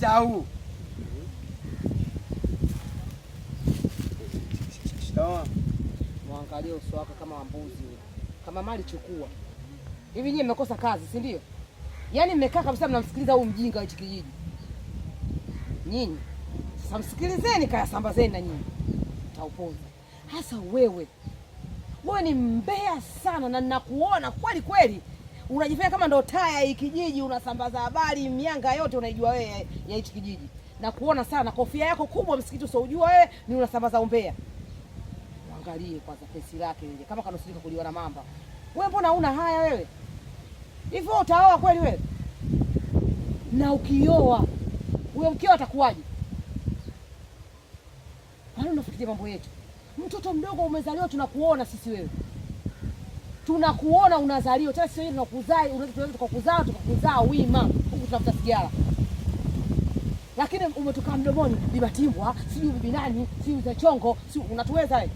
tau. Mwangalie uso wako kama mbuzi. Kama mali chukua. Hivi nyinyi mmekosa kazi, si ndio? Yaani mmekaa kabisa mnamsikiliza huyu mjinga wa hichi kijiji. Nyinyi sasa msikilizeni, kaya sambazeni na nyinyi. Tauponza. Hasa wewe ni mbea sana na ninakuona kweli kweli. Unajifanya kama ndo taya hii kijiji, unasambaza habari mianga yote unaijua wewe ya hichi kijiji. Na kuona sana kofia yako kubwa msikiti usiojua wewe ni unasambaza umbea. Angalie kwanza pesi lake ile kama kanusulika kuliwa na mamba. Wewe mbona huna haya wewe? Hivyo utaoa kweli wewe? Na ukioa, huyo mkeo atakuwaje? Bado unafikiria mambo yetu. Mtoto mdogo umezaliwa, tunakuona sisi wewe. Tunakuona unazaliwa, tena sisi tunakuzaa, unaweza tukakuzaa wima. Huku tunafuta sigara. Lakini umetoka mdomoni, bibi Timbwa, sijui bibi nani, sijui za chongo, sijui unatuweza wewe.